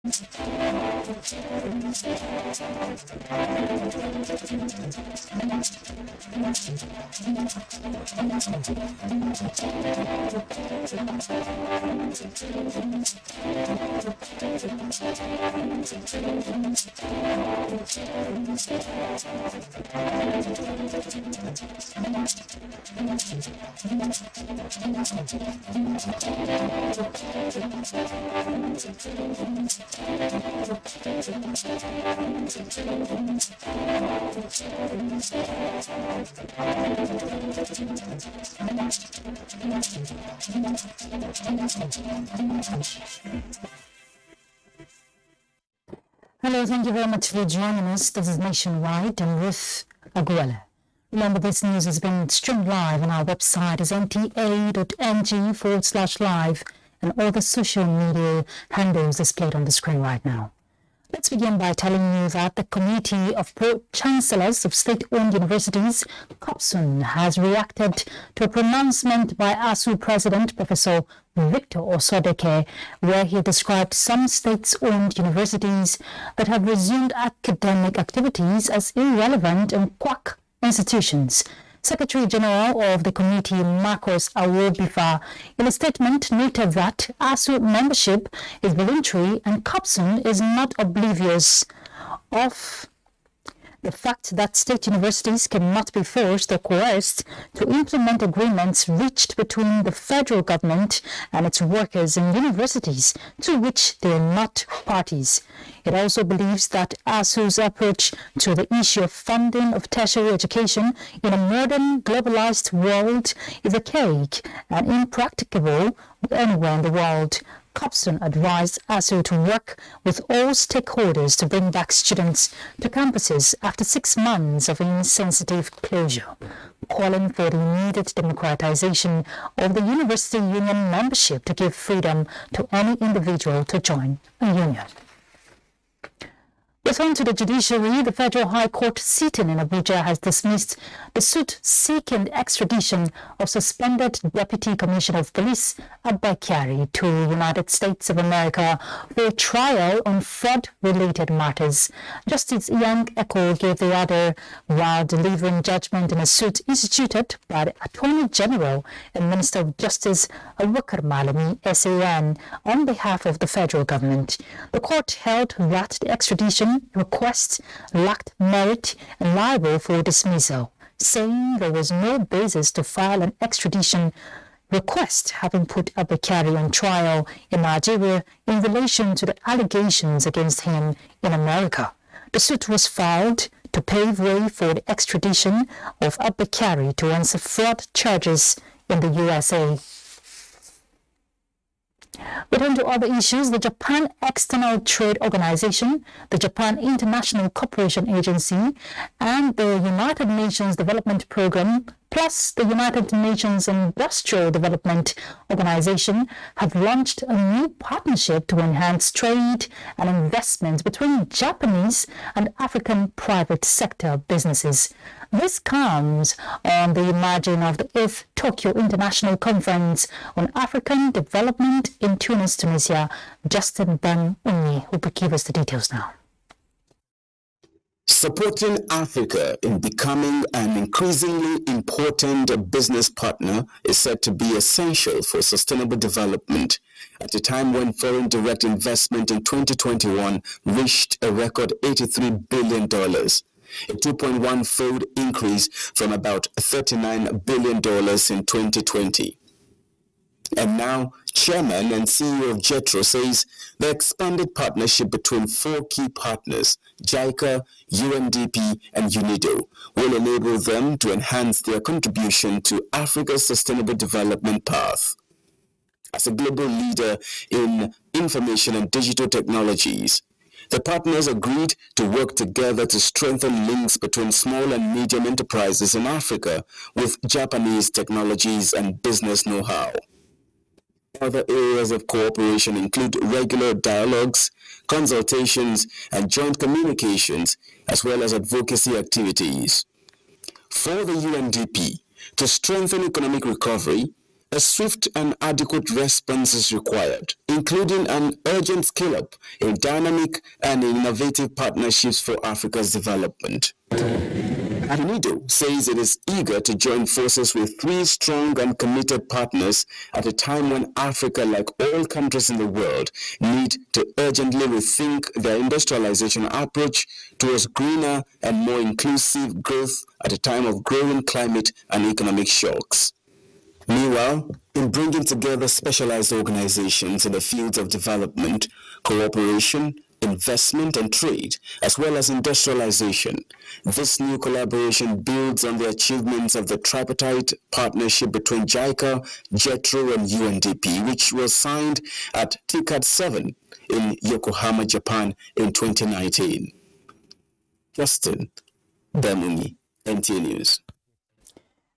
Hello, thank you very much for joining us. This is Nationwide and Ruth Aguela. Remember, this news has been streamed live on our website is nta.ng/live and all the social media handles displayed on the screen right now. Let's begin by telling you that the Committee of Pro-Chancellors of State-Owned Universities, COPSUN, has reacted to a pronouncement by ASU President Professor Victor Osodeke, where he described some state-owned universities that have resumed academic activities as irrelevant and quack institutions. Secretary General of the committee, Marcos Awobifa, in a statement noted that ASU membership is voluntary and COPSUN is not oblivious of the fact that state universities cannot be forced or coerced to implement agreements reached between the federal government and its workers in universities to which they are not parties. It also believes that ASU's approach to the issue of funding of tertiary education in a modern, globalized world is archaic and impracticable anywhere in the world. COPSUN advised ASU to work with all stakeholders to bring back students to campuses after 6 months of insensitive closure, calling for the immediate democratization of the university union membership to give freedom to any individual to join a union. Returning to the judiciary, the Federal High Court sitting in Abuja has dismissed the suit seeking extradition of suspended Deputy Commissioner of Police Abba Kyari to the United States of America for trial on fraud-related matters. Justice Yang Eko gave the order while delivering judgment in a suit instituted by the Attorney General and Minister of Justice Abubakar Malami, SAN, on behalf of the federal government. The court held that the extradition request lacked merit and liable for dismissal, saying there was no basis to file an extradition request, having put Abba Kyari on trial in Nigeria in relation to the allegations against him in America. The suit was filed to pave way for the extradition of Abba Kyari to answer fraud charges in the USA. Returning to other issues, the Japan External Trade Organization, the Japan International Cooperation Agency, and the United Nations Development Programme, plus the United Nations Industrial Development Organization, have launched a new partnership to enhance trade and investment between Japanese and African private sector businesses. This comes on the margin of the 8th Tokyo International Conference on African Development in Tunis, Tunisia. Justin Ben Unyi will give us the details now. Supporting Africa in becoming an increasingly important business partner is said to be essential for sustainable development at a time when foreign direct investment in 2021 reached a record $83 billion. A 2.1-fold increase from about $39 billion in 2020. And now, Chairman and CEO of JETRO says the expanded partnership between 4 key partners, JICA, UNDP, and UNIDO, will enable them to enhance their contribution to Africa's sustainable development path. As a global leader in information and digital technologies, the partners agreed to work together to strengthen links between small and medium enterprises in Africa with Japanese technologies and business know-how. Other areas of cooperation include regular dialogues, consultations, and joint communications, as well as advocacy activities. For the UNDP, to strengthen economic recovery, a swift and adequate response is required, including an urgent scale-up in dynamic and innovative partnerships for Africa's development. UNIDO says it is eager to join forces with 3 strong and committed partners at a time when Africa, like all countries in the world, need to urgently rethink their industrialization approach towards greener and more inclusive growth at a time of growing climate and economic shocks. Meanwhile, in bringing together specialized organizations in the fields of development, cooperation, investment and trade, as well as industrialization, this new collaboration builds on the achievements of the tripartite partnership between JICA, JETRO and UNDP, which was signed at TICAD 7 in Yokohama, Japan in 2019. Justin Damungi, NTA News.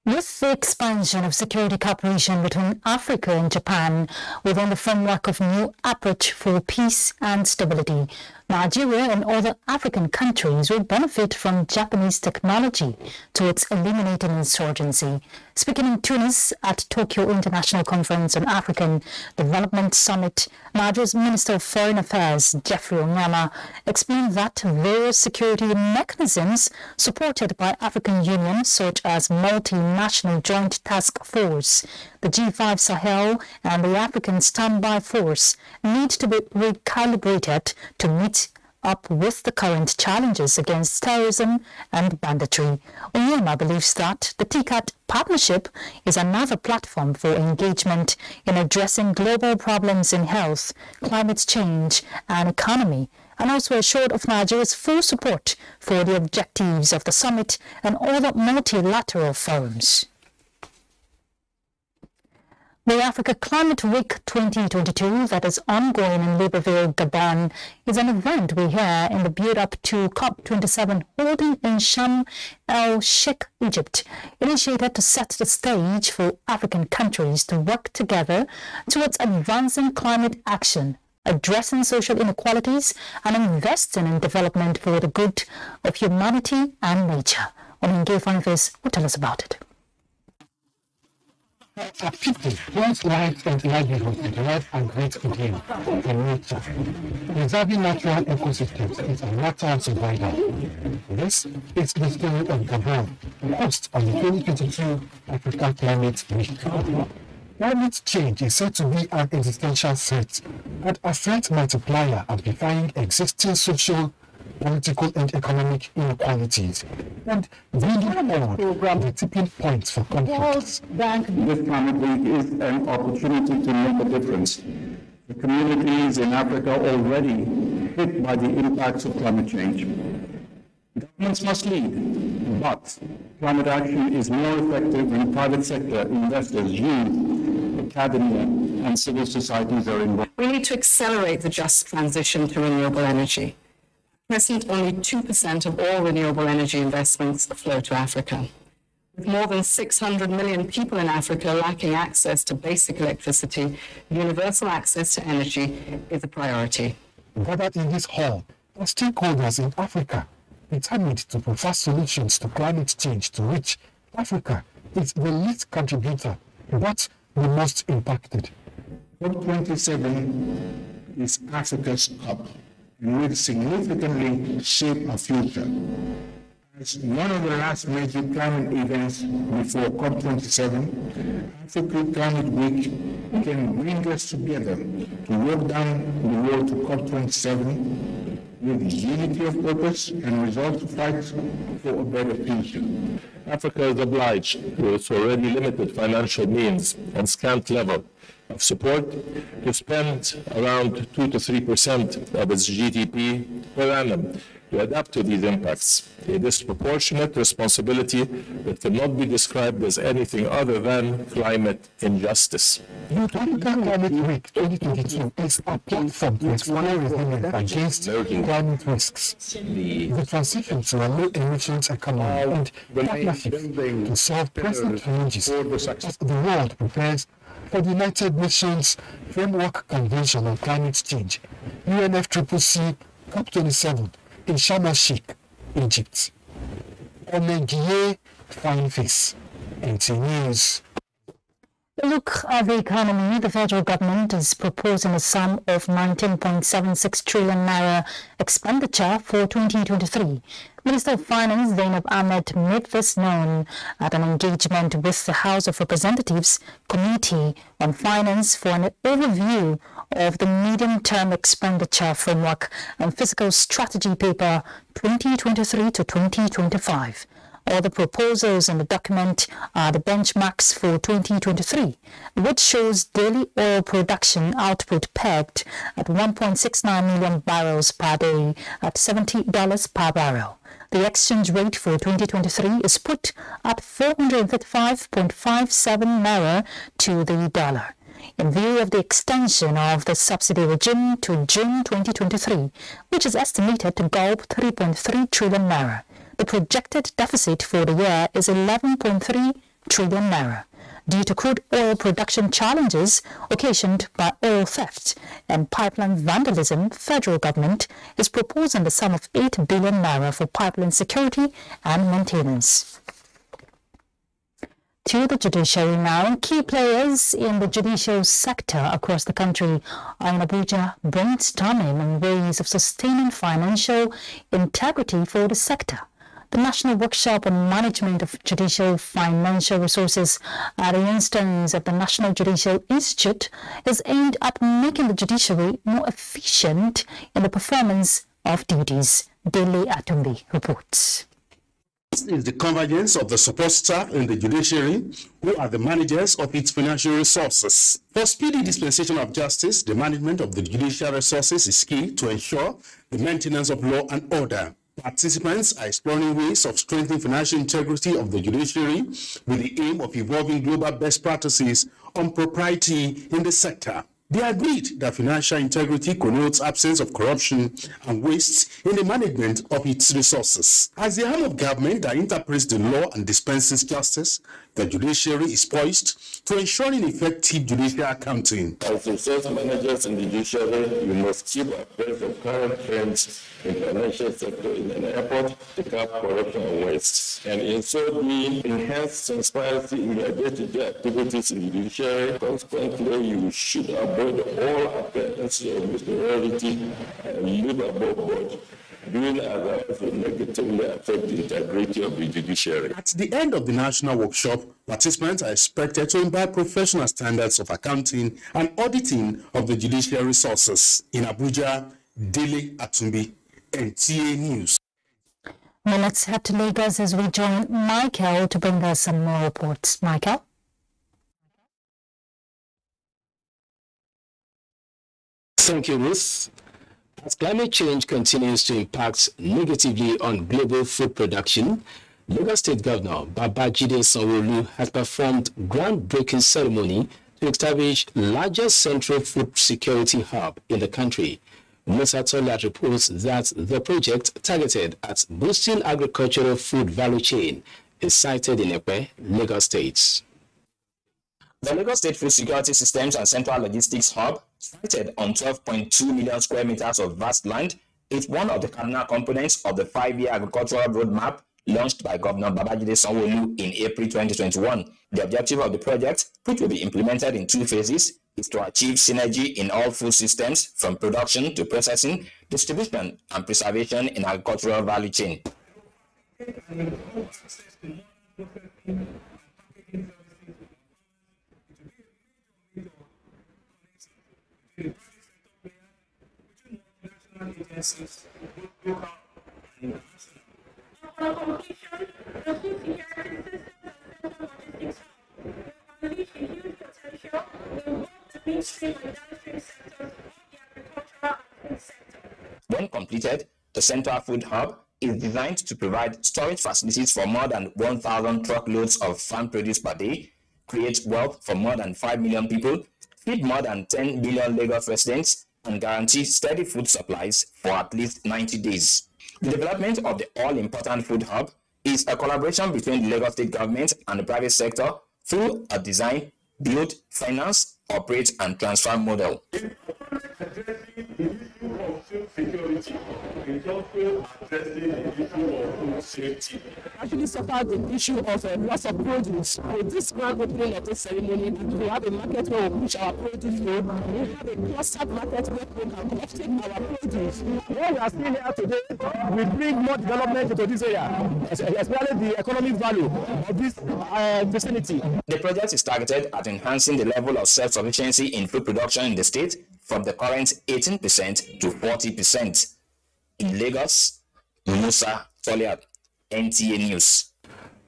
With the expansion of security cooperation between Africa and Japan within the framework of new approach for peace and stability, Nigeria and other African countries will benefit from Japanese technology towards eliminating insurgency. Speaking in Tunis at Tokyo International Conference on African Development Summit, Nigeria's Minister of Foreign Affairs, Jeffrey Onyema, explained that various security mechanisms supported by African Union, such as Multinational Joint Task Force, the G5 Sahel and the African Standby Force, need to be recalibrated to meet up with the current challenges against terrorism and banditry. Onyema believes that the TICAD partnership is another platform for engagement in addressing global problems in health, climate change and economy, and also assured of Nigeria's full support for the objectives of the summit and other multilateral forums. The Africa Climate Week 2022 that is ongoing in Libreville, Gabon, is an event we hear in the build-up to COP27 holding in Sharm el-Sheikh, Egypt, initiated to set the stage for African countries to work together towards advancing climate action, addressing social inequalities and investing in development for the good of humanity and nature. Onenge Fanfes will tell us about it. Our people whose lives and livelihoods derive a great gain from nature. Preserving natural ecosystems is a matter of survival. This is the story of Gabon, host of the 2022 Africa Climate Week. Climate change is said to be an existential threat and a threat multiplier amplifying existing social, political and economic inequalities and bringing forward the tipping points for conflicts. This climate week is an opportunity to make a difference. The communities in Africa are already hit by the impacts of climate change. Governments must lead, but climate action is more effective when private sector, investors, youth, academia, and civil societies are involved. We need to accelerate the just transition to renewable energy. At present, only 2% of all renewable energy investments flow to Africa. With more than 600 million people in Africa lacking access to basic electricity, universal access to energy is a priority. Gathered in this hall are stakeholders in Africa determined to provide solutions to climate change to which Africa is the least contributor but the most impacted. COP27 is Africa's COP and will significantly shape our future. As one of the last major climate events before COP27, Africa Climate Week can bring us together to walk down the road to COP27 with unity of purpose and resolve to fight for a better future. Africa is obliged through its already limited financial means and scant level of support to spend around 2 to 3% of its GDP per annum to adapt to these impacts, a disproportionate responsibility that cannot be described as anything other than climate injustice. Africa Climate Week 2022 is a platform to explore resilience against climate risks, the transition to a low-emissions economy, and partnerships to solve present challenges as the world prepares for the United Nations Framework Convention on Climate Change, UNFCCC COP27 in Sharm el-Sheikh, Egypt. Onenge Fine Face, NTA News. A look at the economy. The federal government is proposing a sum of 19.76 trillion naira expenditure for 2023. Minister of Finance Zainab Ahmed made this known at an engagement with the House of Representatives Committee on Finance for an overview of the medium-term expenditure framework and fiscal strategy paper 2023 to 2025. All the proposals in the document are the benchmarks for 2023, which shows daily oil production output pegged at 1.69 million barrels per day at $70 per barrel. The exchange rate for 2023 is put at 435.57 naira to the dollar. In view of the extension of the subsidy regime to June 2023, which is estimated to go up 3.3 trillion naira, the projected deficit for the year is 11.3 trillion naira. Due to crude oil production challenges occasioned by oil theft and pipeline vandalism, federal government is proposing the sum of 8 billion naira for pipeline security and maintenance. To the judiciary now. Key players in the judicial sector across the country are in Abuja brainstorming on ways of sustaining financial integrity for the sector. The National Workshop on Management of Judicial Financial Resources at the instance of the National Judicial Institute is aimed at making the judiciary more efficient in the performance of duties. Dele Atumbi reports. This is the convergence of the support staff in the judiciary, who are the managers of its financial resources. For speedy dispensation of justice, the management of the judicial resources is key to ensure the maintenance of law and order. Participants are exploring ways of strengthening financial integrity of the judiciary with the aim of evolving global best practices on propriety in the sector. They agreed that financial integrity connotes absence of corruption and waste in the management of its resources. As the arm of government that interprets the law and dispenses justice, the judiciary is poised to ensuring effective judicial accounting. As resource managers in the judiciary, we must keep abreast of current trends in the financial sector in an effort to curb corruption and waste. And in so doing, enhance transparency in your day-to-day activities in the judiciary. Consequently, you should avoid all appearances of irregularity and live above board. Doing otherwise will negatively affect the integrity of the judiciary. At the end of the national workshop, participants are expected to imbibe professional standards of accounting and auditing of the judicial resources. In Abuja, Dele Atumbi, NTA News. Now let's head to Lagos as we join Michael to bring us some more reports. Michael? Thank you, Ruth. As climate change continues to impact negatively on global food production, Lagos State Governor Babajide Sanwo-Olu has performed groundbreaking ceremony to establish largest central food security hub in the country. Musa Tolat reports that the project targeted at boosting agricultural food value chain is sited in Epe, Lagos State. The Lagos State Food Security Systems and Central Logistics Hub, sited on 12.2 million square meters of vast land, is one of the cardinal components of the 5-year agricultural roadmap launched by Governor Babajide Sanwo-Olu in April 2021. The objective of the project, which will be implemented in 2 phases, is to achieve synergy in all food systems from production to processing, distribution, and preservation in agricultural value chain. When completed, the Central Food Hub is designed to provide storage facilities for more than 1,000 truckloads of farm produce per day, create wealth for more than 5 million people, feed more than 10 million Lagos residents, and guarantee steady food supplies for at least 90 days. The development of the all-important food hub is a collaboration between the Lagos State government and the private sector through a design, build, finance, operate, and transfer model. Addressing the issue of enhancing security is also addressing the issue of food safety. Actually suffered the issue of loss of produce. With this grand opening of this ceremony, we have a market where we push our produce to. We have a clustered market where we can offtake our produce. What we are seeing here today will bring more development into this area, especially the economic value of this vicinity. The project is targeted at enhancing the level of self-sufficiency in food production in the state from the current 18% to 40%. In Lagos, Musa Toliat, NTA News.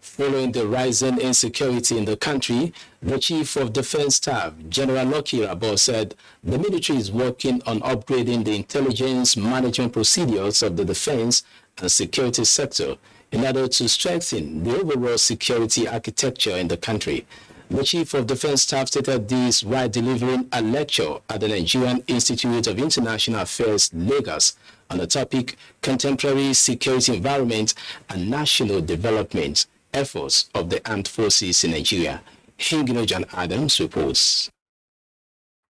Following the rising insecurity in the country, the Chief of Defense Staff, General Lucky Rabo, said the military is working on upgrading the intelligence management procedures of the defense and security sector in order to strengthen the overall security architecture in the country. The Chief of Defense Staff stated this while delivering a lecture at the Nigerian Institute of International Affairs, Lagos, on the topic Contemporary Security Environment and National Development Efforts of the Armed Forces in Nigeria. Hingino John Adams reports.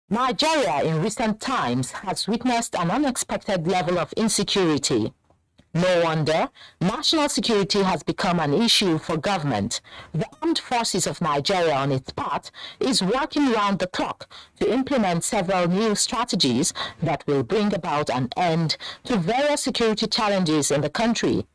Nigeria in recent times has witnessed an unexpected level of insecurity. No wonder, national security has become an issue for government. The Armed Forces of Nigeria, on its part, is working round the clock to implement several new strategies that will bring about an end to various security challenges in the country.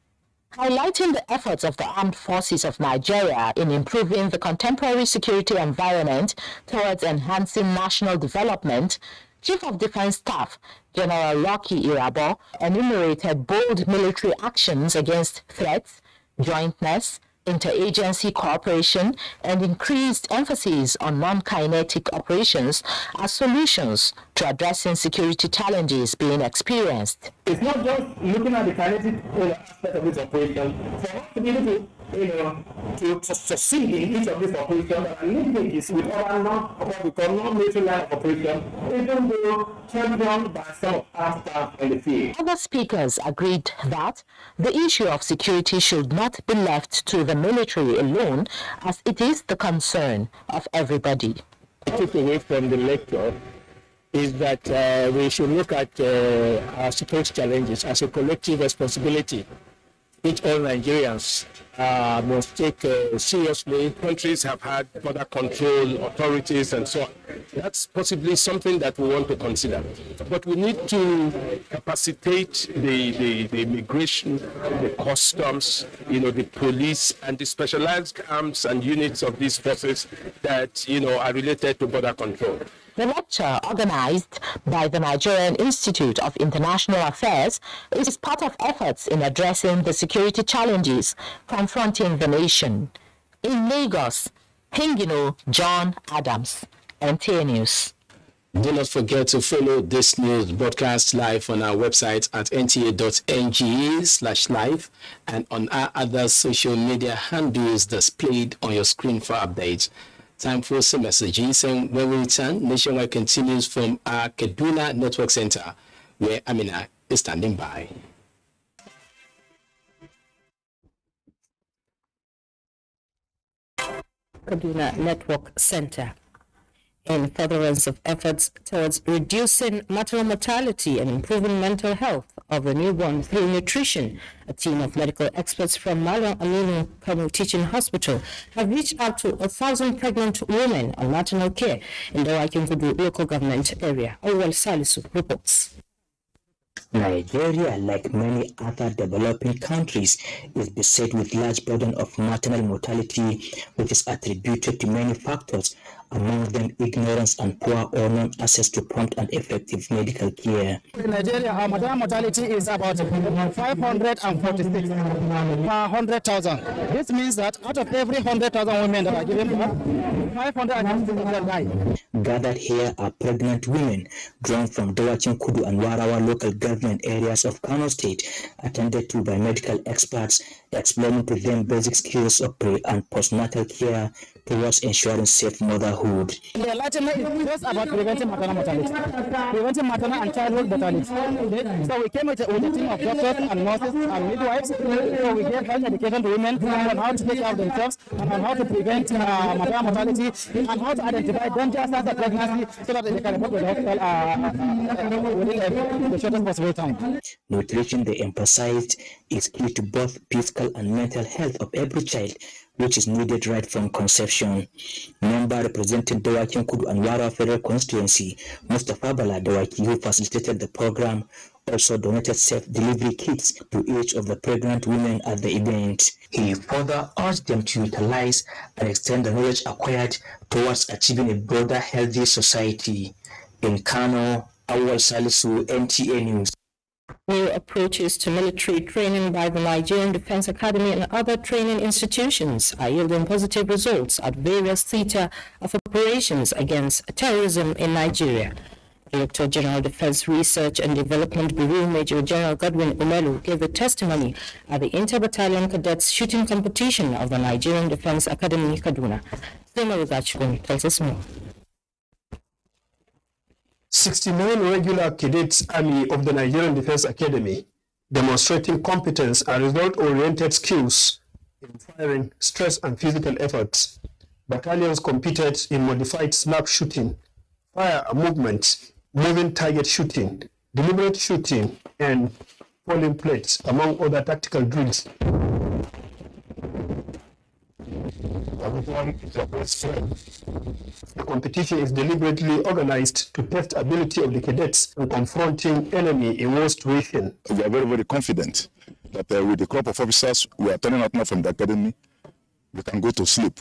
Highlighting the efforts of the Armed Forces of Nigeria in improving the contemporary security environment towards enhancing national development, Chief of Defense Staff, General Lucky Irabo, enumerated bold military actions against threats, jointness, interagency cooperation, and increased emphasis on non-kinetic operations as solutions to addressing security challenges being experienced. It's not just looking at the kinetic aspect of this operation. For us to be able to succeed in each of these operations, and link is with other non-military line of operation, even though championed by some of our staff in the field. Other speakers agreed that the issue of security should not be left to the military alone, as it is the concern of everybody. What I took away from the lecture is that we should look at our security challenges as a collective responsibility, which all Nigerians must take seriously. Countries have had border control authorities and so on. That's possibly something that we want to consider. But we need to capacitate the immigration, the customs, the police, and the specialized arms and units of these forces that, are related to border control. The lecture, organized by the Nigerian Institute of International Affairs, is part of efforts in addressing the security challenges confronting the nation. In Lagos, Hingino John Adams, NTA News. Do not forget to follow this news broadcast live on our website at nta.ng/live and on our other social media handles displayed on your screen for updates. Time for some messages, and when we return, Nationwide continues from our Kaduna Network Center, where Amina is standing by. Kaduna Network Center. In furtherance of efforts towards reducing maternal mortality and improving mental health of the newborn through nutrition, a team of medical experts from Malam Aminu Kano Teaching Hospital have reached out to 1,000 pregnant women on maternal care in the Wakinkudu local government area. Owal Salisu reports. Nigeria, like many other developing countries, is beset with large burden of maternal mortality, which is attributed to many factors, among them ignorance and poor or non-access to prompt and effective medical care. In Nigeria, our maternal mortality is about 546 per 100,000. This means that out of every 100,000 women that are given birth, 556 die. Gathered here are pregnant women drawn from Dawakin-Kudu and Warawa local government areas of Kano State, attended to by medical experts, explaining to them basic skills of pre- and postnatal care towards ensuring safe motherhood. The enlightenment is just about preventing maternal mortality, preventing maternal and childhood mortality. So we came with a team of doctors and nurses and midwives. So we gave health education to women on how to take care of themselves, and on how to prevent maternal mortality, and how to identify danger signs of pregnancy so that they can report to the hospital within the shortest possible time. Nutrition, they emphasized, is key to both physical and mental health of every child, which is needed right from conception. Member representing Dawaki Kudu and Wara Federal Constituency, Mustafa Bala Dawaki, who facilitated the program, also donated self-delivery kits to each of the pregnant women at the event. He further urged them to utilize and extend the knowledge acquired towards achieving a broader, healthy society. In Kano, Awal Salisu, NTA News. New approaches to military training by the Nigerian Defense Academy and other training institutions are yielding positive results at various theater of operations against terrorism in Nigeria. Director General Defense Research and Development Bureau Major General Godwin Umelu gave the testimony at the Inter-Battalion Cadets Shooting Competition of the Nigerian Defense Academy, Kaduna. Sima Rugachukun tells us more. 69 regular cadets Army of the Nigerian Defense Academy demonstrating competence and result-oriented skills in firing, stress and physical efforts. Battalions competed in modified snap shooting, fire and movement, moving target shooting, deliberate shooting, and falling plates, among other tactical drills. Everyone is your best friend. The competition is deliberately organized to test ability of the cadets in confronting enemy in war situation. We are very, very confident that with the crop of officers we are turning out now from the academy, we can go to sleep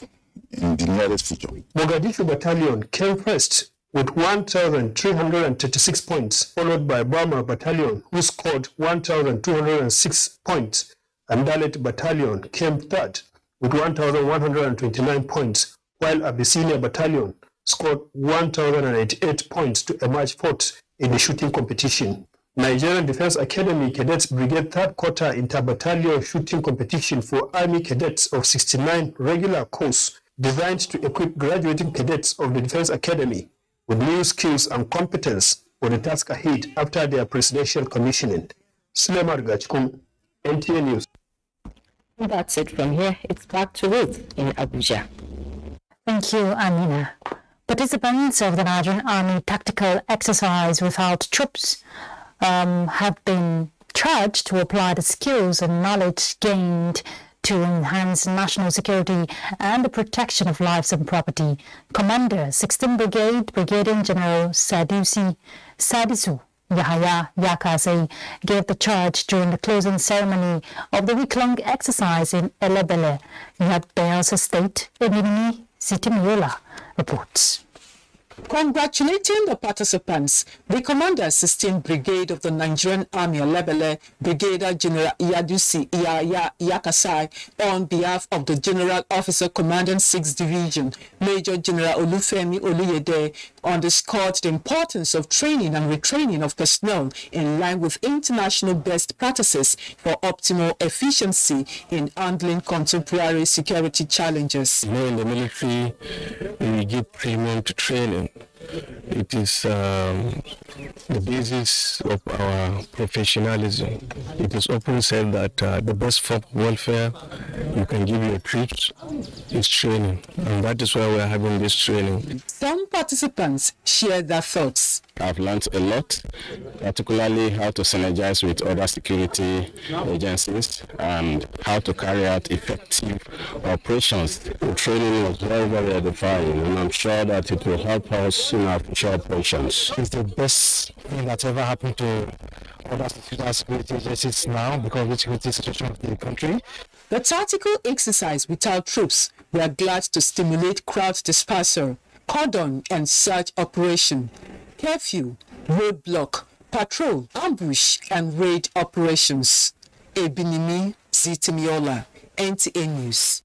in the nearest future. Mogadishu Battalion came first with 1,336 points, followed by Burma Battalion, who scored 1,206 points, and Dalit Battalion came third with 1,129 points, while Abyssinia Battalion scored 1,088 points to emerge fourth in the shooting competition. Nigerian Defense Academy Cadets Brigade Third Quarter Inter-Battalion Shooting Competition for Army Cadets of 69 regular course designed to equip graduating cadets of the Defense Academy with new skills and competence for the task ahead after their presidential commissioning. Suleiman Gachkum, NTA News. That's it from here. It's back to Ruth in Abuja. Thank you, Amina. Participants of the Nigerian Army Tactical Exercise Without Troops have been charged to apply the skills and knowledge gained to enhance national security and the protection of lives and property. Commander 16th Brigade, Brigadier General Sadisu Yahaya Yakase gave the charge during the closing ceremony of the week-long exercise in Elebele, Bayelsa State. Ebini Sitimiola reports. Congratulating the participants, the Commander 16th Brigade of the Nigerian Army Elebele, Brigadier General Yadusi Yakasai, on behalf of the General Officer Commanding 6th Division, Major General Olufemi Oluyede, underscored the importance of training and retraining of personnel in line with international best practices for optimal efficiency in handling contemporary security challenges. In the military, we give premium to training. It is the basis of our professionalism. It is often said that the best form of welfare you can give your troops is training, and that is why we are having this training. Some participants shared their thoughts. I've learned a lot, particularly how to synergize with other security agencies and how to carry out effective operations. The training was very, very edifying, and I'm sure that it will help us in our future operations. It's the best thing that's ever happened to other security agencies now because of the security situation of the country. The tactical exercise without troops, we are glad to stimulate crowd dispersal, cordon and search operation, curfew, roadblock, patrol, ambush and raid operations. Ebinimi Zitimiola, NTA News.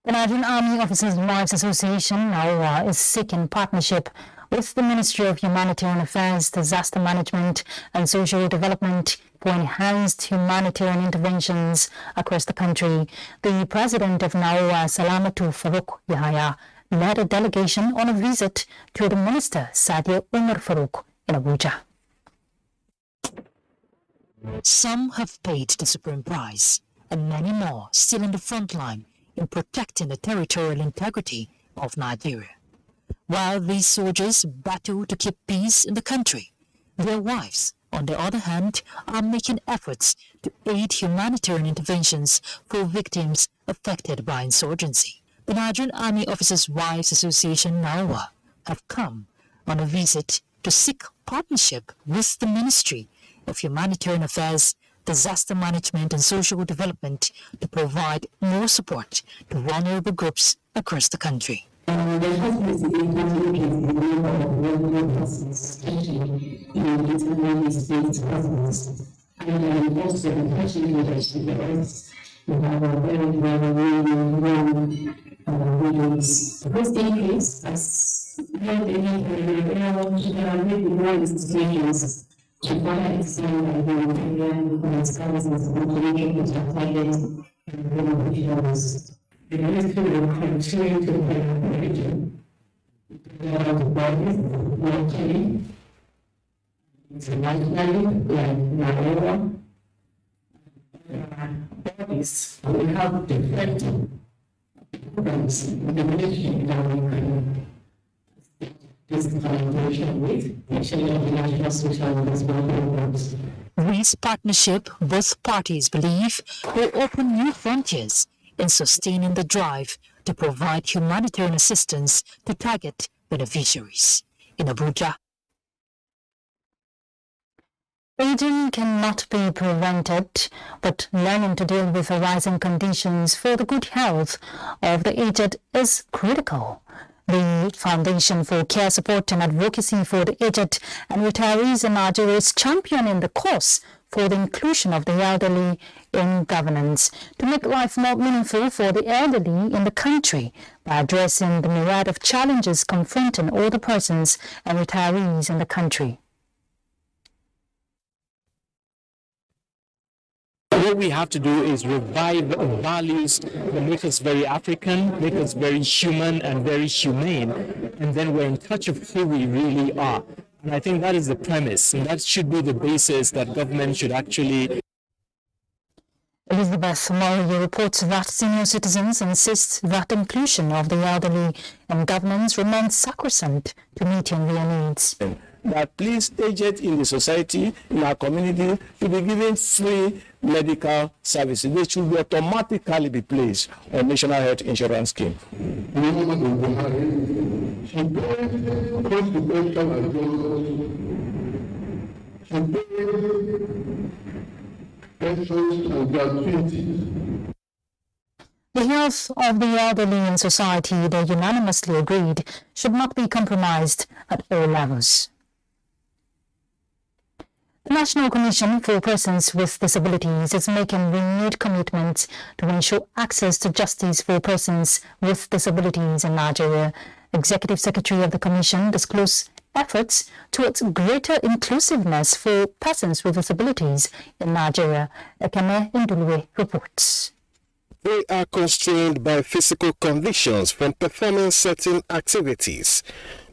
The Nigerian Army Officers' Wives Association, NAOA, is seeking partnership with the Ministry of Humanitarian Affairs, Disaster Management and Social Development, for enhanced humanitarian interventions across the country. The president of NAOA, Salamatu Farouk Yahaya, led a delegation on a visit to the minister, Sadia Umar Farouk, in Abuja. Some have paid the supreme price, and many more still in the front line in protecting the territorial integrity of Nigeria. While these soldiers battle to keep peace in the country, their wives, on the other hand, are making efforts to aid humanitarian interventions for victims affected by insurgency. The Nigerian Army Officers' Wives Association, NAOA, have come on a visit to seek partnership with the Ministry of Humanitarian Affairs, Disaster Management and Social Development to provide more support to vulnerable groups across the country. There has been a number of persons, especially in disabilities-based hospitals, and also especially leadership areas. We have a very, very young widows. This increase has held maybe more institutions to further extend the humanitarian services and population which are targeted and widows. The ministry will continue to help the region. The bodies locally, internationally, like Nigeria, bodies will have different programs in the ministry that we can this collaboration with, especially the national social and programs. This partnership, both parties believe, will open new frontiers in sustaining the drive to provide humanitarian assistance to target beneficiaries. In Abuja, aging cannot be prevented, but learning to deal with arising conditions for the good health of the aged is critical. The Foundation for Care Support and Advocacy for the Aged and Retirees in Nigeria is championing the cause for the inclusion of the elderly in governance to make life more meaningful for the elderly in the country by addressing the myriad of challenges confronting older persons and retirees in the country. What we have to do is revive values that make us very African, make us very human and very humane, and then we're in touch of who we really are. And I think that is the premise, and that should be the basis that government should actually... Elizabeth Maury reports that senior citizens insist that inclusion of the elderly in governance remains sacrosanct to meeting their needs. That please, aged in the society, in our community, should be given free medical services. They should be automatically be placed on National Health Insurance Scheme. The health of the elderly in society, they unanimously agreed, should not be compromised at all levels. The National Commission for Persons with Disabilities is making renewed commitments to ensure access to justice for persons with disabilities in Nigeria. Executive Secretary of the Commission disclosed efforts towards greater inclusiveness for persons with disabilities in Nigeria. Ekene Ndulwe reports. They are constrained by physical conditions from performing certain activities.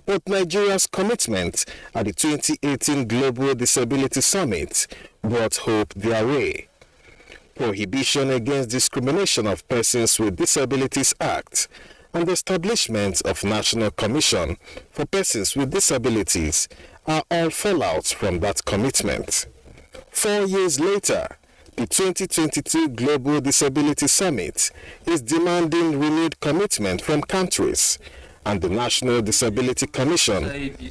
But Nigeria's commitment at the 2018 Global Disability Summit brought hope their way. Prohibition Against Discrimination of Persons with Disabilities Act and the establishment of National Commission for Persons with Disabilities are all fallouts from that commitment. 4 years later, the 2022 Global Disability Summit is demanding renewed commitment from countries, and the National Disability Commission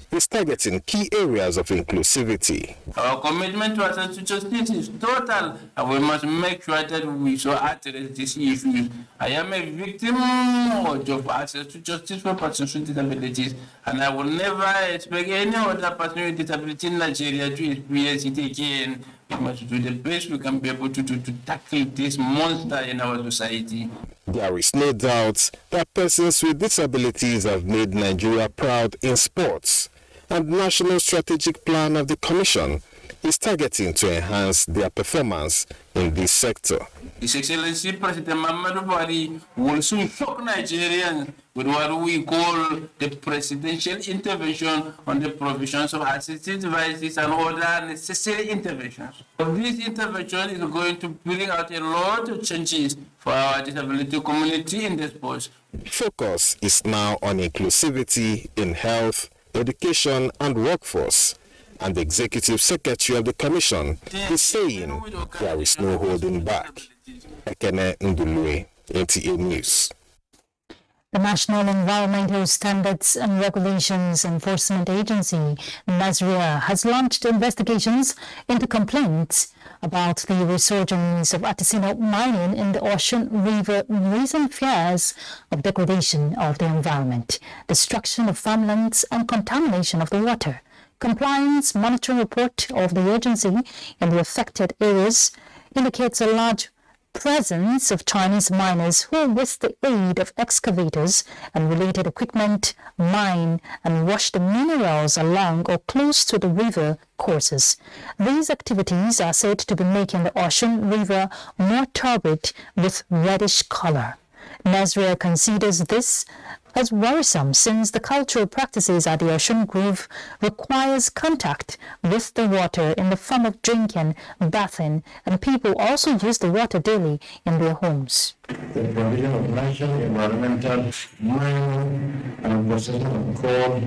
is targeting key areas of inclusivity. Our commitment to access to justice is total, and we must make sure that we shall address these issues. I am a victim of access to justice for persons with disabilities, and I will never expect any other person with disability in Nigeria to experience it again. We must do the best we can be able to tackle this monster in our society. There is no doubt that persons with disabilities have made Nigeria proud in sports, and the National Strategic Plan of the Commission is targeting to enhance their performance in this sector. His Excellency President Muhammadu Buhari will soon shock Nigerians with what we call the presidential intervention on the provisions of assistive devices and other necessary interventions. This intervention is going to bring out a lot of changes for our disability community in this post. Focus is now on inclusivity in health, education, and workforce. And the Executive Secretary of the Commission is saying there is no holding back. Ekene Ndulue, NTA News. The National Environmental Standards and Regulations Enforcement Agency, NASREA, has launched investigations into complaints about the resurgence of artisanal mining in the Ocean River, raising fears of degradation of the environment, destruction of farmlands, and contamination of the water. Compliance monitoring report of the agency in the affected areas indicates a large presence of Chinese miners who, with the aid of excavators and related equipment, mine and wash the minerals along or close to the river courses. These activities are said to be making the Ocean River more turbid with reddish color. NASREA considers this as worrisome since the cultural practices at the Ocean Grove requires contact with the water in the form of drinking, bathing, and people also use the water daily in their homes. The provision of national environmental, mining, and processing of coal,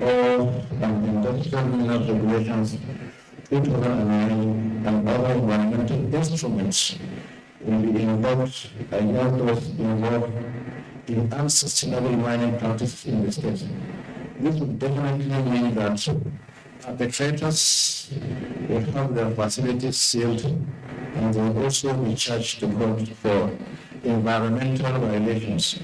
oil, and industrial mineral regulations, 2009, and other environmental instruments will be invoked against those involved in unsustainable mining practices in the state. This would definitely mean that perpetrators will have their facilities sealed and they will also be charged to court for environmental violations.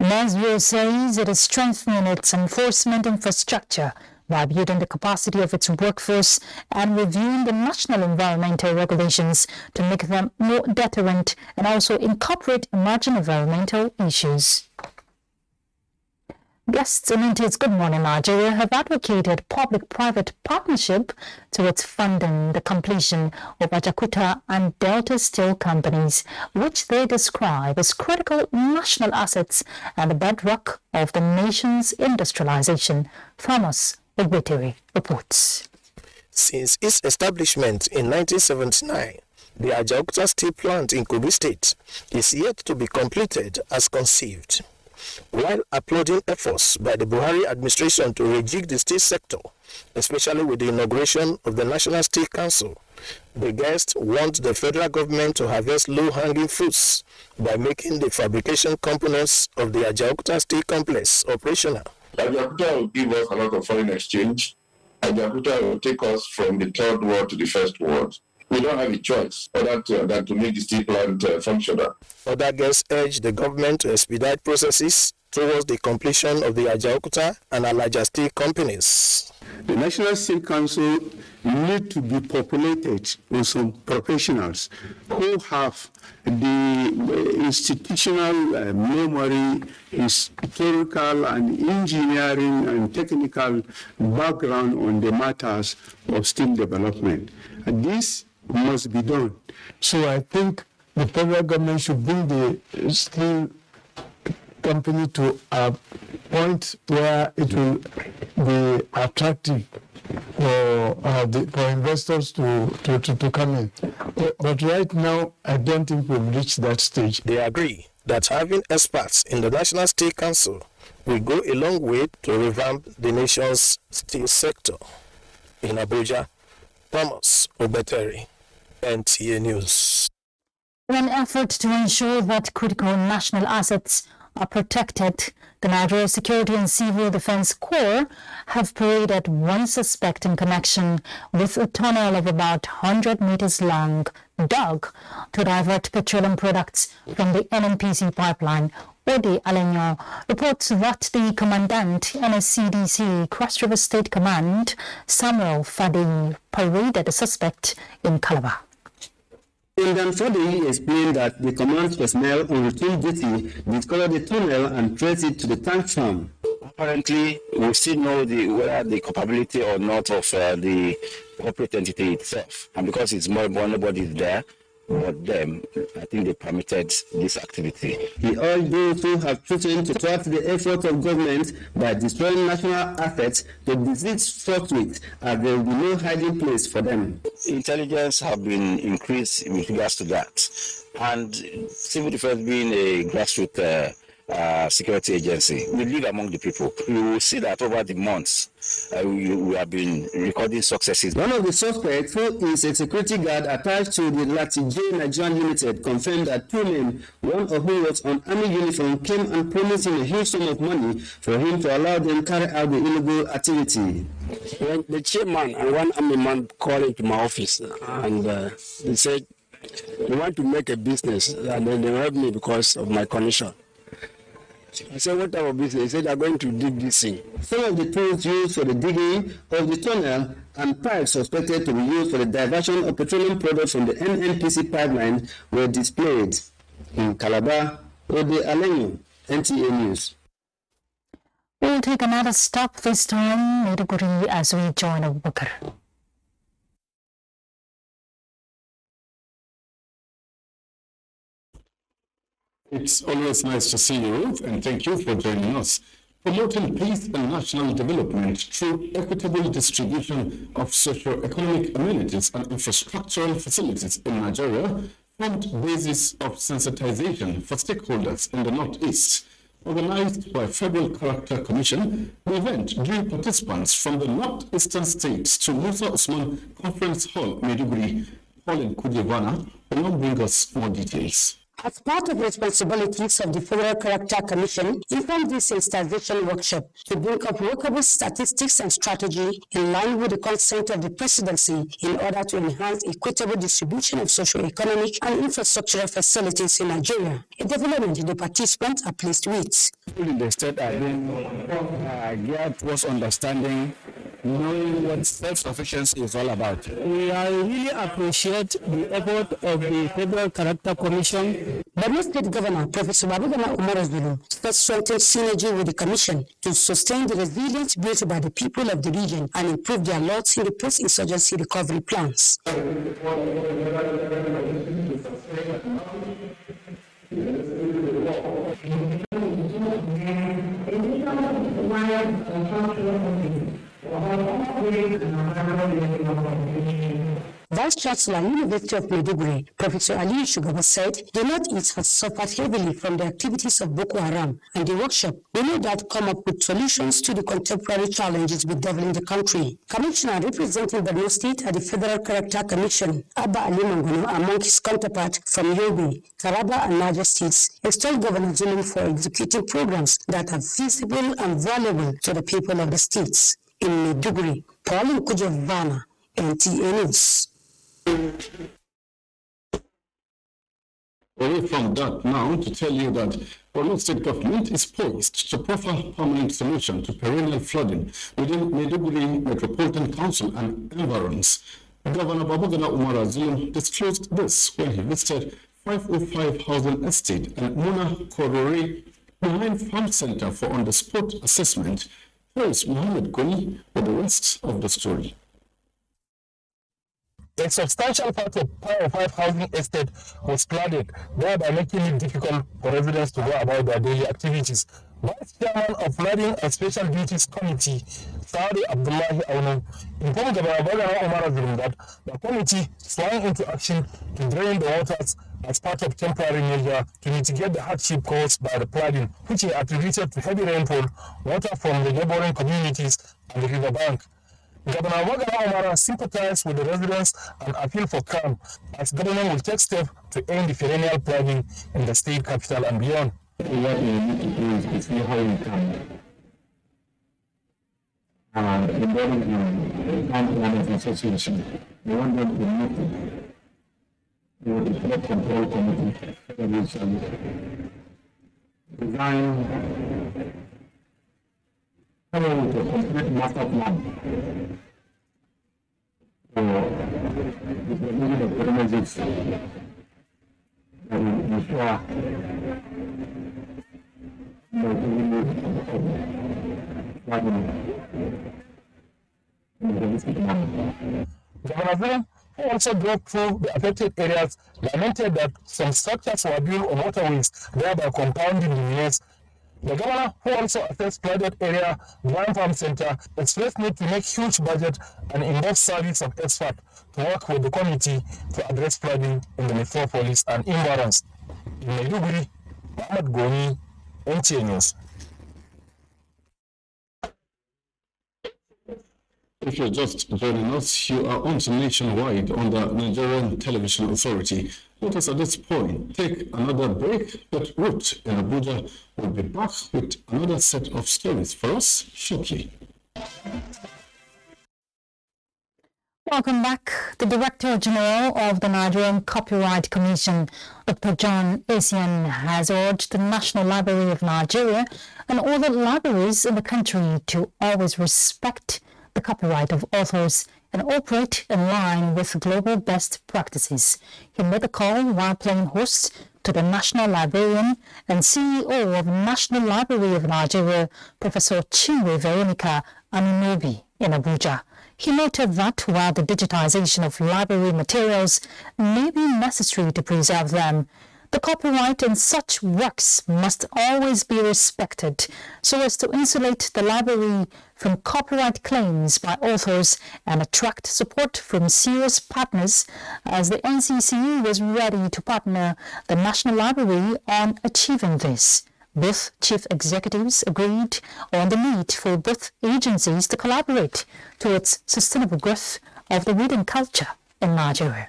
NASREA says it is strengthening its enforcement infrastructure by building the capacity of its workforce and reviewing the national environmental regulations to make them more deterrent and also incorporate emerging environmental issues. Guests in NTA's Good Morning Nigeria have advocated public-private partnership towards funding the completion of Ajaokuta and Delta Steel companies, which they describe as critical national assets and the bedrock of the nation's industrialization. Thomas Obeteri reports. Since its establishment in 1979, the Ajaokuta Steel Plant in Kogi State is yet to be completed as conceived. While applauding efforts by the Buhari administration to rejig the steel sector, especially with the inauguration of the National Steel Council, the guests want the federal government to harvest low-hanging fruits by making the fabrication components of the Ajaokuta Steel Complex operational. Ajaokuta will give us a lot of foreign exchange. Ajaokuta will take us from the third world to the first world. We don't have a choice other than to make the steel plant functional. Other guests urge the government to expedite processes towards the completion of the Ajaokuta and Alaja Steel companies. The National Steel Council need to be populated with some professionals who have the institutional memory, historical and engineering and technical background on the matters of steel development. And this must be done. So I think the federal government should bring the steel company to a point where it will be attractive for investors to come in. But right now, I don't think we've reached that stage. They agree that having experts in the National Steel Council will go a long way to revamp the nation's steel sector. In Abuja, Thomas Obeteri, NTA News. In an effort to ensure that critical national assets are protected, the Nigeria Security and Civil Defense Corps have paraded one suspect in connection with a tunnel of about 100 meters long dug to divert petroleum products from the NNPC pipeline. Ode Alenyo reports that the Commandant, NSCDC, Cross River State Command, Samuel Fadi, paraded the suspect in Calabar. Commandant Fadi explained that the command personnel on routine duty discovered the tunnel and traced it to the tank farm. Apparently, we still know whether the capability or not of the corporate entity itself. And because it's more nobody is there but them, I think they permitted this activity. He urged those who have chosen to thwart the efforts of government by destroying national assets to desist forthwith, as there will be no hiding place for them. Intelligence have been increased with regards to that, and civil defense being a grassroots security agency, we live among the people. You will see that over the months, we have been recording successes. One of the suspects, who is a security guard attached to the Latije Nigerian Limited, confirmed that two men, one of whom was on army uniform, came and promised him a huge sum of money for him to allow them carry out the illegal activity. When the chairman and one army man called into my office, and they said they want to make a business, and then they help me because of my condition. I said, what type of business? He said, they are going to dig this thing. Some of the tools used for the digging of the tunnel and pipes suspected to be used for the diversion of petroleum products from the NNPC pipeline were displayed. In Calabar, Ode Alenyo, NTA News. We'll take another stop, this time Maiduguri, as we join Abubakar. It's always nice to see you, and thank you for joining us. Promoting peace and national development through equitable distribution of socio-economic amenities and infrastructural facilities in Nigeria formed basis of sensitization for stakeholders in the Northeast. Organized by Federal Character Commission, the event drew participants from the northeastern states to Musa Usman Conference Hall, Maiduguri. Pauline Kujevana will now bring us more details. As part of responsibilities of the Federal Character Commission, informed this sensitization workshop to bring up workable statistics and strategy in line with the consent of the presidency in order to enhance equitable distribution of socio-economic and infrastructural facilities in Nigeria, a development the participants are pleased with. People in the state are being geared towards understanding, knowing what self-sufficiency is all about. We really appreciate the effort of the Federal Character Commission. Borno State Governor Professor Babagana Umar Zulu strengthened synergy with the Commission to sustain the resilience built by the people of the region and improve their lots in the post-insurgency recovery plans. Vice Chancellor, University of Maiduguri, Professor Ali Shugaba said the Northeast has suffered heavily from the activities of Boko Haram, and the workshop will no doubt come up with solutions to the contemporary challenges bedeviling the country. Commissioner representing Borno State at the Federal Character Commission, Abba Ali Mangono, among his counterpart from Yobe, Taraba and Niger states, extolled Governor Zulum for executing programs that are feasible and valuable to the people of the states. In Maiduguri, Pauline Kujevana, NTA News. Away from that now to tell you that Borno State government is poised to proffer permanent solution to perennial flooding within Maiduguri Metropolitan Council and environs. Governor Babagana Umar Zulum disclosed this when he visited 505 Housing Estate and Muna Korore behind Farm Center for on-the-spot assessment. Here is Mohammed Goni with the rest of the story. A substantial part of 505 Housing Estate was flooded, thereby making it difficult for residents to go about their daily activities. Vice Chairman of Flooding and Special Duties Committee, Saudi Abdullahi Aunu, informed Governor Babagana Umar Zulum that the committee swung into action to drain the waters as part of temporary measure to mitigate the hardship caused by the flooding, which he attributed to heavy rainfall, water from the neighboring communities and the riverbank. Governor Babagana Umar sympathized with the residents and appealed for calm, as government will take steps to end the perennial flooding in the state capital and beyond. What we need to do is to see how we can involve the Town Planners Association. We want them to meet with the flood control committee that will design come up with a complete master plan for the provision of premises that will ensure Governor Zulum, who also drove through the affected areas, lamented that some structures were built on waterways, thereby compounding the menace. The governor, who also assessed flooded area, Grand Farm Center, expressed need to make huge budget and involve service of experts to work with the committee to address flooding in the metropolis and environs. In Maiduguri, Muhammad Goni, NTA News. If you're just joining us, you are on to Nationwide on the Nigerian Television Authority. Let us at this point take another break, but Ruth in Abuja will be back with another set of stories for us shortly. Welcome back. The Director General of the Nigerian Copyright Commission, Dr. John Asian, has urged the National Library of Nigeria and other libraries in the country to always respect the copyright of authors and operate in line with global best practices. He made the call while playing host to the National Librarian and CEO of the National Library of Nigeria, Professor Chinwe Veronica Anunobi, in Abuja. He noted that while the digitization of library materials may be necessary to preserve them, the copyright in such works must always be respected so as to insulate the library from copyright claims by authors and attract support from serious partners, as the NCC was ready to partner the National Library on achieving this. Both chief executives agreed on the need for both agencies to collaborate towards sustainable growth of the reading culture in Nigeria.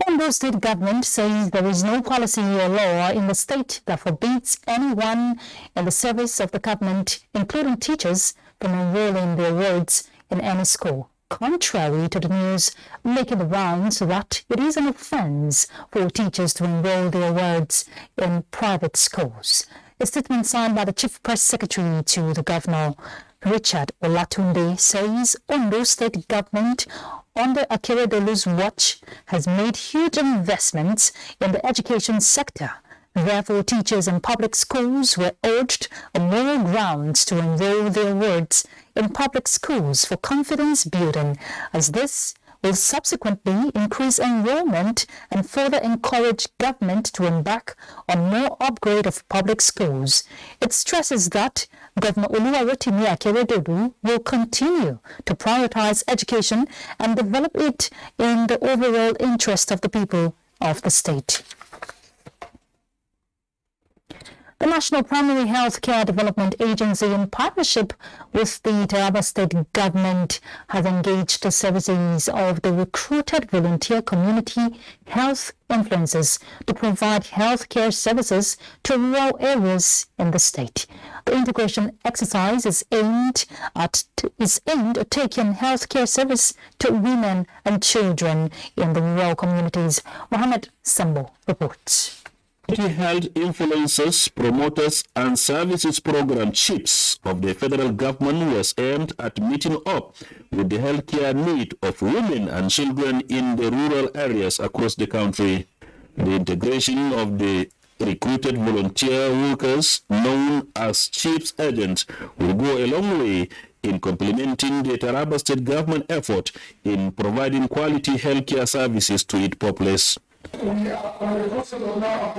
Ondo State government says there is no policy or law in the state that forbids anyone in the service of the government, including teachers, from enrolling their words in any school, contrary to the news making the rounds that it is an offence for teachers to enroll their words in private schools. A statement signed by the Chief Press Secretary to the Governor, Richard Olatunde, says Ondo State government under Akeredolu's watch has made huge investments in the education sector. Therefore, teachers in public schools were urged on moral grounds to enroll their words in public schools for confidence building, as this will subsequently increase enrollment and further encourage government to embark on more upgrade of public schools. It stresses that Governor Oluwarotimi Akeredolu will continue to prioritize education and develop it in the overall interest of the people of the state. The National Primary Health Care Development Agency, in partnership with the Taraba State Government, has engaged the services of the recruited volunteer community health influencers to provide health care services to rural areas in the state. The integration exercise is aimed at taking health care service to women and children in the rural communities. Mohammed Sambo reports. Health influencers, promoters and services program chiefs of the federal government was aimed at meeting up with the healthcare need of women and children in the rural areas across the country. The integration of the recruited volunteer workers known as chiefs agents will go a long way in complementing the Taraba State government effort in providing quality healthcare services to its populace. We are on the process of now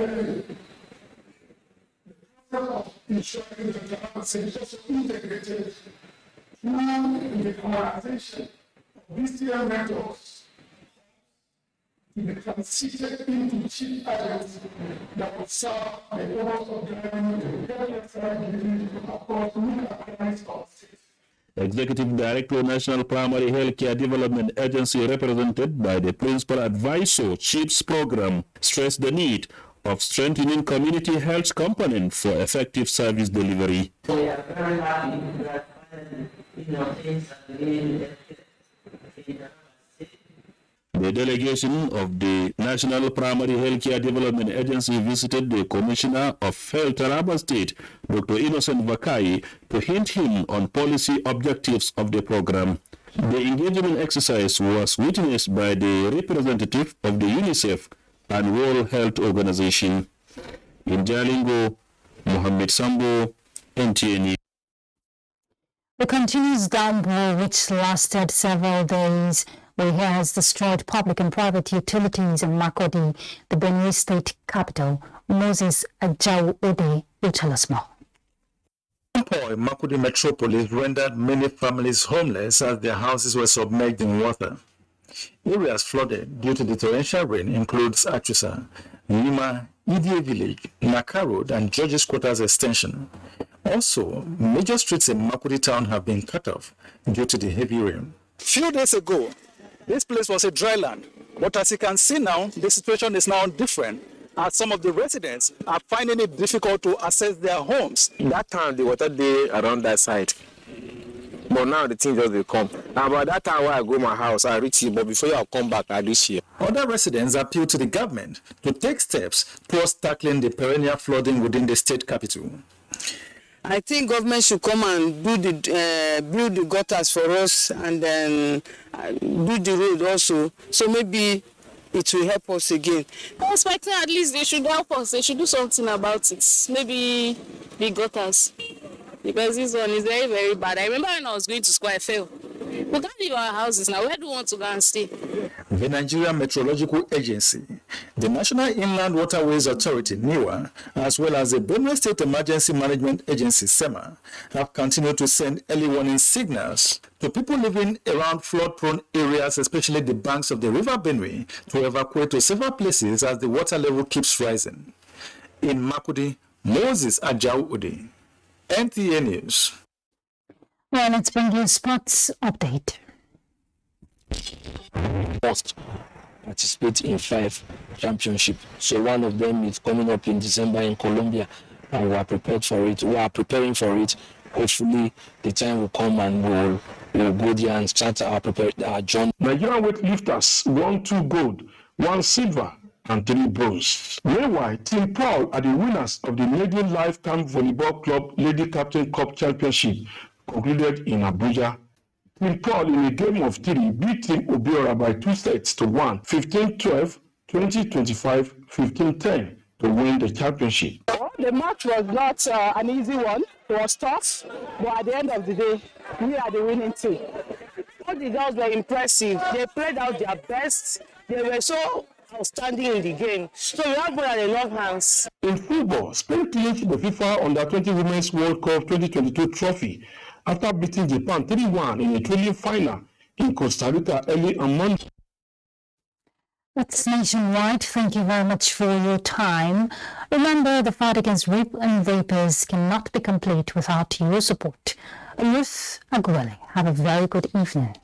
ensuring that the government is just integrated through the commoditization of BCM networks to be transited into cheap agents that will serve the purpose of driving the healthcare across rural areas of the state. Executive Director, National Primary Healthcare Development Agency, represented by the Principal Advisor, CHIPS Program, stressed the need of strengthening community health component for effective service delivery. We are very happy that things are really The delegation of the National Primary Healthcare Development Agency visited the Commissioner of Health Taraba State, Dr. Innocent Vakai, to hint him on policy objectives of the program. The engagement exercise was witnessed by the representative of the UNICEF and World Health Organization. In Jalingo, Mohammed Sambo, NTA. The continuous downpour, which lasted several days, has destroyed public and private utilities in Makurdi, the Benue state capital. Moses Ajao Ode will tell us more. Downpour in Makurdi metropolis rendered many families homeless as their houses were submerged in water. Areas flooded due to the torrential rain includes Achusa, Lima, Idie Village, Naka Road, and George's Quarters Extension. Also, major streets in Makurdi town have been cut off due to the heavy rain. Few days ago, this place was a dry land, but as you can see now, the situation is now different, as some of the residents are finding it difficult to access their homes. That time, the water day around that side. But now the thing just will come. Now, by that time when I go my house, I reach here, but before I come back, I reach here. Other residents appeal to the government to take steps towards tackling the perennial flooding within the state capital. I think government should come and build the gutters for us, and then build the road also. So maybe it will help us again. I'm expecting at least they should help us. They should do something about it. Maybe the gutters. Because this one is very, very bad. I remember when I was going to school, I fell. We can't leave our houses now. Where do we want to go and stay? The Nigerian Meteorological Agency, the National Inland Waterways Authority, NIWA, as well as the Benue State Emergency Management Agency, SEMA, have continued to send early warning signals to people living around flood-prone areas, especially the banks of the River Benue, to evacuate to several places as the water level keeps rising. In Makurdi, Moses Ajao Ode, NTA News. Well, let's bring you a sports update. Must participate in 5 championships. So one of them is coming up in December in Colombia, and we are prepared for it. We are preparing for it. Hopefully, the time will come and we'll go there and start our journey. Nigerian weightlifters won 2 gold, 1 silver, and 3 bronze. Meanwhile, Team Paul are the winners of the Lady Life Camp Volleyball Club Lady Captain Cup Championship, concluded in Abuja. Team Paul, in a game of 3, beat Team Obiora by 2 sets to 1, 15-12, 20-25, 15-10 to win the championship. The match was not an easy one. It was tough, but at the end of the day, we are the winning team. All the girls were impressive. They played out their best. They were so outstanding in the game. So we have more than enough hands. In football, Spain clinched the FIFA Under-20 Women's World Cup 2022 trophy after beating Japan 3-1 in a thrilling final in Costa Rica early on Monday. That's Nationwide. Thank you very much for your time. Remember, the fight against rape and vapors cannot be complete without your support. Ruth Aguele, have a very good evening.